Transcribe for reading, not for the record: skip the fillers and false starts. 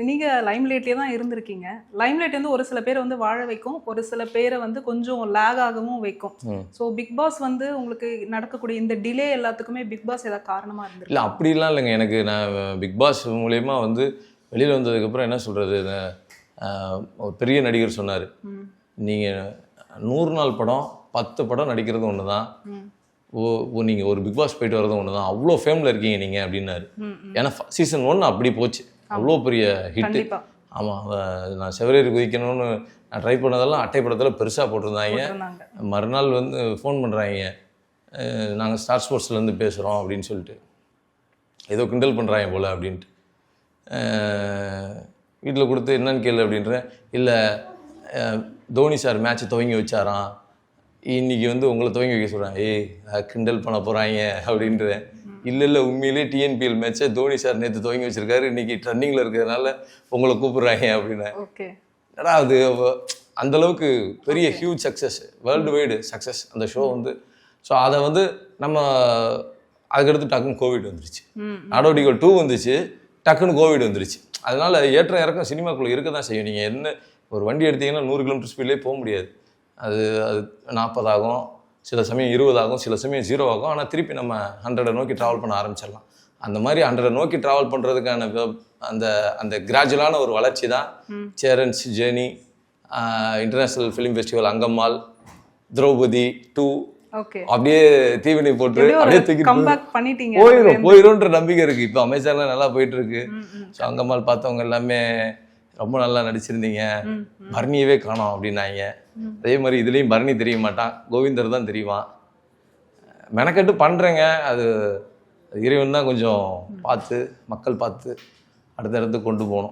நீங்க லைம்லைட்லயே தான் இருந்திருக்கீங்க. லைம்லைட் வந்து ஒரு சில பேரை வந்து வாழ வைக்கும், ஒரு சில பேரை வந்து கொஞ்சம் லேக் ஆகவும் வைக்கும். ஸோ பிக் பாஸ் வந்து உங்களுக்கு நடக்கக்கூடிய இந்த டிலே எல்லாத்துக்குமே பிக் பாஸ் ஏதாவது காரணமா இருந்திருக்கு? இல்லை அப்படிலாம் இல்லைங்க. எனக்கு நான் பிக் பாஸ் மூலயமா வந்து வெளியில் வந்ததுக்கப்புறம் என்ன சொல்கிறது, ஒரு பெரிய நடிகர் சொன்னார், நீங்கள் 100 நாள் படம் 10 படம் நடிக்கிறது ஒன்று தான், நீங்கள் ஒரு பிக் பாஸ் போயிட்டு வரதும் ஒன்று தான், அவ்வளோ ஃபேமில் இருக்கீங்க நீங்கள் அப்படின்னாரு. ஏன்னா சீசன் 1 அப்படி போச்சு, அவ்வளோ பெரிய ஹிட்டு. ஆமாம், நான் செவரேறி குதிக்கணும்னு நான் ட்ரை பண்ணதெல்லாம் அட்டை படத்தில் பெருசாக போட்டிருந்தாங்க. மறுநாள் வந்து ஃபோன் பண்ணுறாங்க, நாங்கள் ஸ்டார் ஸ்போர்ட்ஸ்லேருந்து பேசுகிறோம் அப்படின்னு சொல்லிட்டு, ஏதோ கிண்டல் பண்ணுறாங்க போல் அப்படின்ட்டு. வீட்டில் கொடுத்து என்னன்னு கேளு அப்படின்றேன். இல்லை தோனி சார் மேட்ச்சை துவங்கி வச்சாராம், இன்றைக்கி வந்து உங்களை துவங்கி வைக்க சொல்கிறாங்க. கிண்டல் பண்ண போகிறாங்க அப்படின்றேன். இல்லை உண்மையிலே டிஎன்பிஎல் மேட்ச்சை தோனி சார் நேற்று துவங்கி வச்சுருக்காரு, இன்றைக்கி ட்ரெண்டிங்கில் இருக்கிறதுனால உங்களை கூப்பிட்றாங்க அப்படின்னா, ஏன்னா அது அந்தளவுக்கு பெரிய huge success, world wide success அந்த ஷோ வந்து. ஸோ அதை வந்து நம்ம அதுக்கடுத்து டக்குன்னு கோவிட் வந்துருச்சு, நடவடிக்கைகள் 2 வந்துச்சு, டக்குன்னு கோவிட் வந்துருச்சு. அதனால் ஏற்ற இறக்கம் சினிமாக்குள்ளே இருக்க தான் செய்யும். நீங்கள் என்ன ஒரு வண்டி எடுத்தீங்கன்னா 100 கிலோமீட்டர் ஸ்பீட்லேயே போக முடியாது. அது 40 ஆகும், சில சமயம் 20 ஆகும், சில சமயம் 0 ஆகும். ஆனால் திருப்பி நம்ம 100 நோக்கி ட்ராவல் பண்ண ஆரம்பிச்சிடலாம். அந்த மாதிரி 100 நோக்கி ட்ராவல் பண்ணுறதுக்கான அந்த அந்த கிராஜுவலான ஒரு வளர்ச்சி தான் Cheran's journey, international film festival, Angammal, Draupathi 2, அப்படியே தீவினை போட்டு அப்படியே தூக்கி போயிடும்ன்ற நம்பிக்கை இருக்கு. இப்போ அமேசான்ல நல்லா போயிட்டு இருக்கு. ஸோ அங்கம்மாள் பார்த்தவங்க எல்லாமே ரொம்ப நல்லா நடிச்சிருந்தீங்க, பரணியவே காணோம் அப்படின்னாங்க. அதே மாதிரி இதுலேயும் பரணி தெரிய மாட்டான், கோவிந்தர் தான் தெரியுமா. மெனக்கட்டு பண்ணுறேங்க, அது இறைவன் தான் கொஞ்சம் பார்த்து மக்கள் பார்த்து அடுத்த இடத்துக்கு கொண்டு போகணும்.